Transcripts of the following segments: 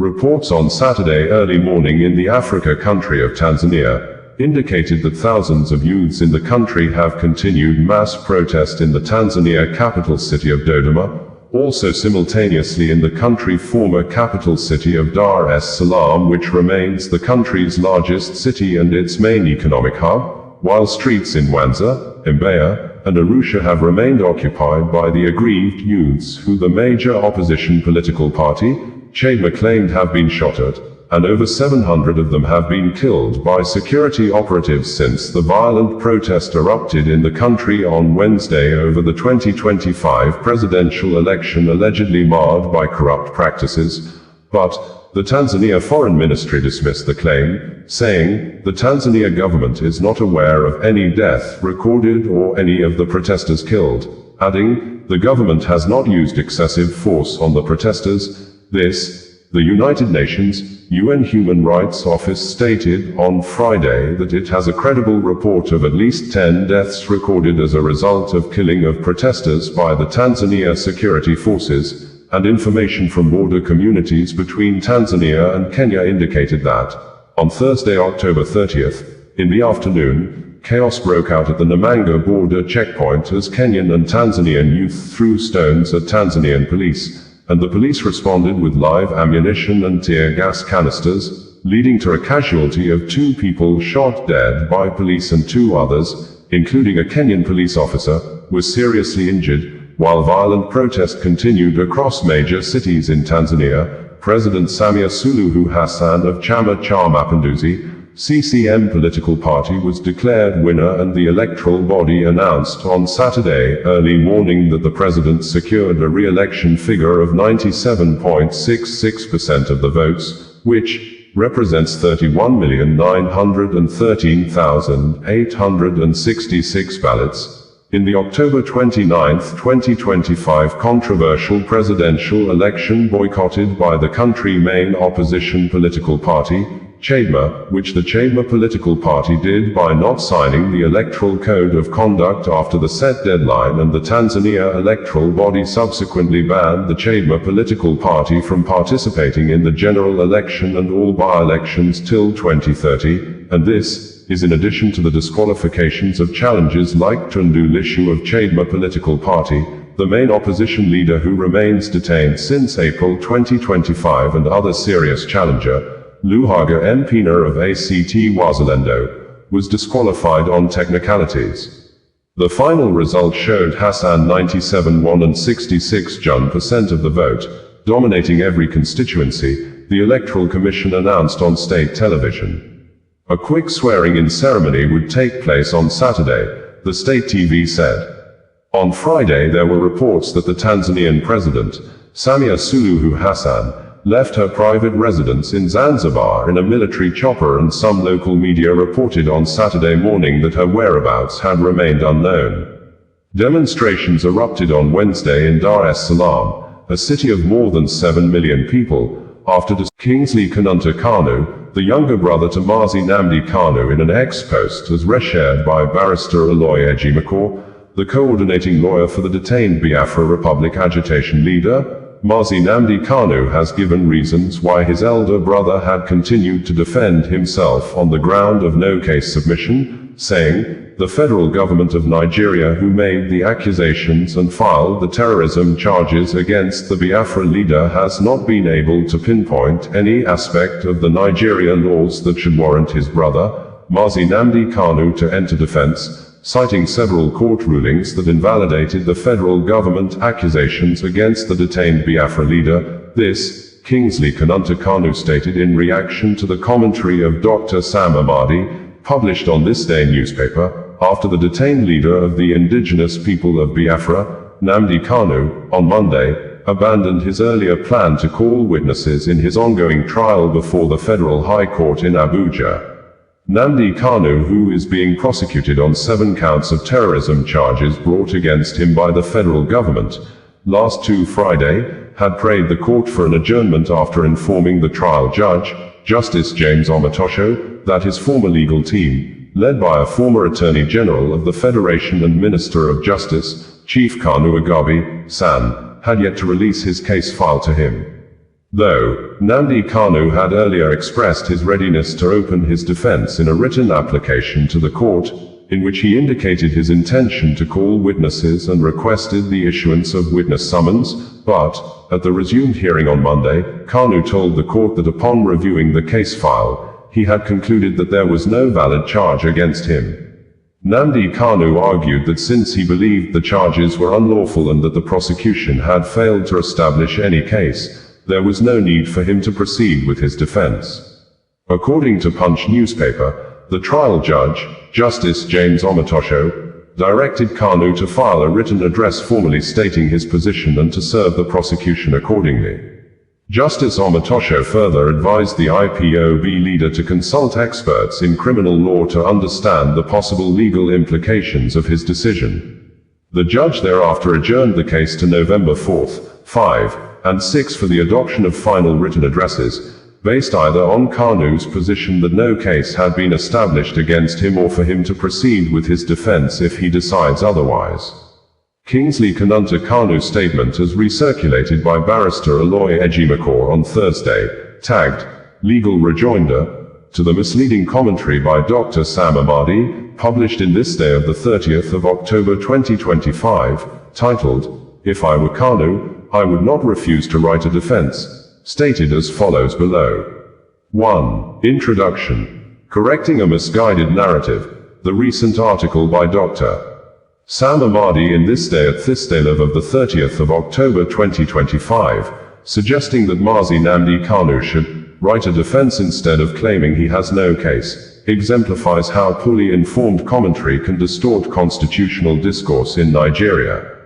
Reports on Saturday early morning in the Africa country of Tanzania indicated that thousands of youths in the country have continued mass protest in the Tanzania capital city of Dodoma, also simultaneously in the country's former capital city of Dar es Salaam, which remains the country's largest city and its main economic hub, while streets in Mwanza, Mbeya, and Arusha have remained occupied by the aggrieved youths who the major opposition political party, Chama, claimed have been shot at, and over 700 of them have been killed by security operatives since the violent protest erupted in the country on Wednesday over the 2025 presidential election allegedly marred by corrupt practices. But the Tanzania Foreign Ministry dismissed the claim, saying, the Tanzania government is not aware of any death recorded or any of the protesters killed, adding, the government has not used excessive force on the protesters. The United Nations UN Human Rights Office stated on Friday that it has a credible report of at least 10 deaths recorded as a result of killing of protesters by the Tanzania security forces, and information from border communities between Tanzania and Kenya indicated that, on Thursday, October 30th, in the afternoon, chaos broke out at the Namanga border checkpoint as Kenyan and Tanzanian youth threw stones at Tanzanian police, and the police responded with live ammunition and tear gas canisters, leading to a casualty of 2 people shot dead by police and 2 others, including a Kenyan police officer, were seriously injured. While violent protest continued across major cities in Tanzania, President Samia Suluhu Hassan of Chama Mapinduzi, CCM political party was declared winner, and the electoral body announced on Saturday early morning that the president secured a re-election figure of 97.66% of the votes, which represents 31,913,866 ballots. In the October 29, 2025 controversial presidential election boycotted by the country's main opposition political party, Chama, which the Chama political party did by not signing the Electoral Code of Conduct after the set deadline, and the Tanzania electoral body subsequently banned the Chama political party from participating in the general election and all by-elections till 2030, and this is in addition to the disqualifications of challengers like Tundu Lissu of Chadema political party, the main opposition leader who remains detained since April 2025, and other serious challenger, Luhaga Mpina of ACT-Wazalendo, was disqualified on technicalities. The final result showed Hassan 97.1 and 66% of the vote, dominating every constituency, the Electoral Commission announced on state television. A quick swearing-in ceremony would take place on Saturday, the state TV said. On Friday there were reports that the Tanzanian president, Samia Suluhu Hassan, left her private residence in Zanzibar in a military chopper, and some local media reported on Saturday morning that her whereabouts had remained unknown. Demonstrations erupted on Wednesday in Dar es Salaam, a city of more than 7 million people, after Kingsley Kanunta Kanu, the younger brother to Mazi Nnamdi Kanu, in an ex-post as reshared by barrister Aloy Ejimakor, the coordinating lawyer for the detained Biafra Republic agitation leader, Mazi Nnamdi Kanu has given reasons why his elder brother had continued to defend himself on the ground of no case submission, saying, the federal government of Nigeria, who made the accusations and filed the terrorism charges against the Biafra leader, has not been able to pinpoint any aspect of the Nigeria laws that should warrant his brother, Mazi Nnamdi Kanu, to enter defense, citing several court rulings that invalidated the federal government accusations against the detained Biafra leader. This, Kingsley Kanunta Kanu stated in reaction to the commentary of Dr. Sam Amadi, published on This Day newspaper, after the detained leader of the indigenous people of Biafra, Nnamdi Kanu, on Monday, abandoned his earlier plan to call witnesses in his ongoing trial before the Federal High Court in Abuja. Nnamdi Kanu, who is being prosecuted on 7 counts of terrorism charges brought against him by the federal government, last Friday, had prayed the court for an adjournment after informing the trial judge, Justice James Omotosho, that his former legal team, led by a former Attorney General of the Federation and Minister of Justice, Chief Kanu Agabi, San, had yet to release his case file to him. Though, Nnamdi Kanu had earlier expressed his readiness to open his defense in a written application to the court, in which he indicated his intention to call witnesses and requested the issuance of witness summons, but, at the resumed hearing on Monday, Kanu told the court that upon reviewing the case file, he had concluded that there was no valid charge against him. Nnamdi Kanu argued that since he believed the charges were unlawful and that the prosecution had failed to establish any case, there was no need for him to proceed with his defense. According to Punch newspaper, the trial judge, Justice James Omatosho, directed Kanu to file a written address formally stating his position and to serve the prosecution accordingly. Justice Omatosho further advised the IPOB leader to consult experts in criminal law to understand the possible legal implications of his decision. The judge thereafter adjourned the case to November 4, 5, and 6 for the adoption of final written addresses, based either on Kanu's position that no case had been established against him or for him to proceed with his defense if he decides otherwise. Kingsley Kanunta Kanu's statement as recirculated by barrister Aloy Ejimakor on Thursday, tagged, Legal Rejoinder, to the misleading commentary by Dr. Sam Amadi, published in This Day of the 30th of October 2025, titled, If I Were Kanu, I Would Not Refuse to Write a Defense, stated as follows below. 1. Introduction. Correcting a misguided narrative. The recent article by Dr. Sam Amadi in This Day at Thisdalev of the 30th of October 2025, suggesting that Mazi Nnamdi Kanu should write a defense instead of claiming he has no case, exemplifies how poorly informed commentary can distort constitutional discourse in Nigeria.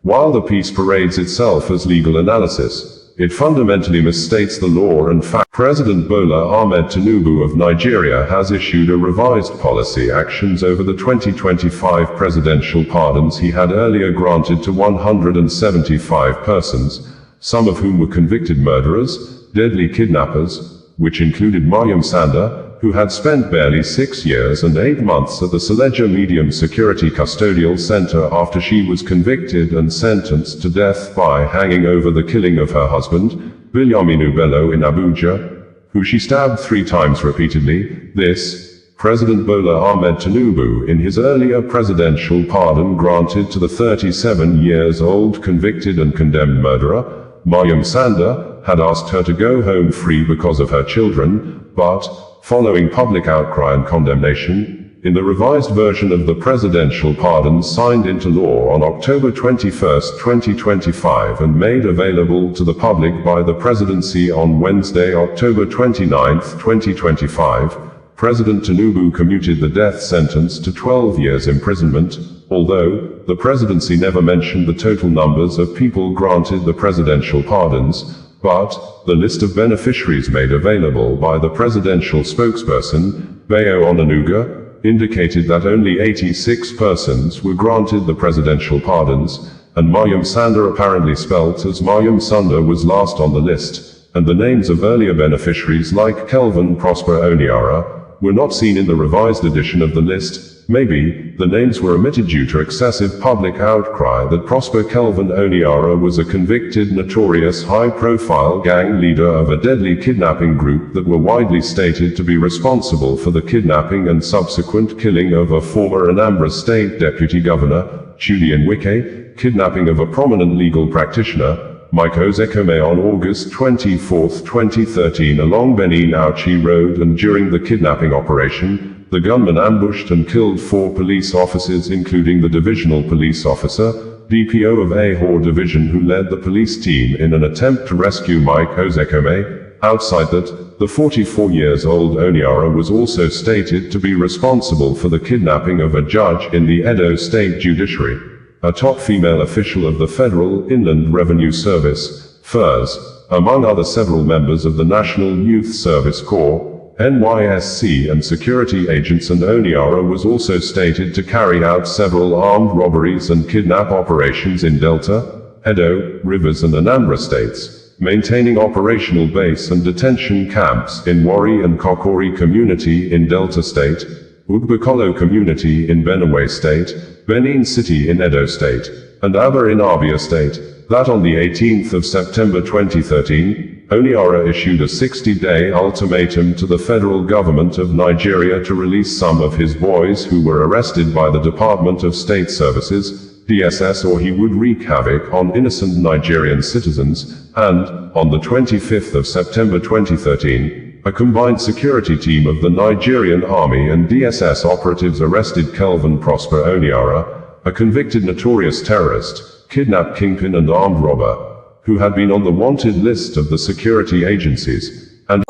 While the piece parades itself as legal analysis, it fundamentally misstates the law and fact. President Bola Ahmed Tinubu of Nigeria has issued a revised policy actions over the 2025 presidential pardons he had earlier granted to 175 persons, some of whom were convicted murderers, deadly kidnappers, which included Mariam Sanda, who had spent barely 6 years and 8 months at the Suleja Medium Security Custodial Center after she was convicted and sentenced to death by hanging over the killing of her husband, Bilyaminu Bello in Abuja, who she stabbed 3 times repeatedly. This, President Bola Ahmed Tinubu in his earlier presidential pardon granted to the 37-years-old convicted and condemned murderer, Mariam Sanda, had asked her to go home free because of her children, but, following public outcry and condemnation, in the revised version of the presidential pardons signed into law on October 21, 2025 and made available to the public by the presidency on Wednesday, October 29, 2025, President Tinubu commuted the death sentence to 12 years imprisonment, although the presidency never mentioned the total numbers of people granted the presidential pardons, but the list of beneficiaries made available by the presidential spokesperson, Bayo Onanuga, indicated that only 86 persons were granted the presidential pardons, and Mariam Sanda, apparently spelt as Mariam Sunda, was last on the list, and the names of earlier beneficiaries like Kelvin Prosper Oniara were not seen in the revised edition of the list. Maybe the names were omitted due to excessive public outcry that Prosper Kelvin Oniara was a convicted, notorious, high-profile gang leader of a deadly kidnapping group that were widely stated to be responsible for the kidnapping and subsequent killing of a former Anambra State Deputy Governor, Julian Wike, kidnapping of a prominent legal practitioner, Mike Ozekome, on August 24, 2013 along Benin Auchi Road, and during the kidnapping operation, the gunman ambushed and killed 4 police officers including the divisional police officer, DPO of Ahor Division, who led the police team in an attempt to rescue Mike Ozekome. Outside that, the 44-years-old Oniara was also stated to be responsible for the kidnapping of a judge in the Edo State Judiciary, a top female official of the Federal Inland Revenue Service, FIRS, among other several members of the National Youth Service Corps, NYSC, and security agents, and Oniara was also stated to carry out several armed robberies and kidnap operations in Delta, Edo, Rivers and Anambra states, maintaining operational base and detention camps in Wari and Kokori community in Delta State, Ugbakolo community in Benue State, Benin City in Edo State, and Aba in Abia State, that on the 18th of September 2013, Oniara issued a 60-day ultimatum to the federal government of Nigeria to release some of his boys who were arrested by the Department of State Services, DSS, or he would wreak havoc on innocent Nigerian citizens, and, on the 25th of September 2013, a combined security team of the Nigerian Army and DSS operatives arrested Kelvin Prosper Oniara, a convicted notorious terrorist, kidnap kingpin and armed robber, who had been on the wanted list of the security agencies, and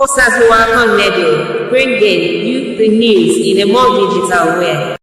bringing you the news in a more digital way.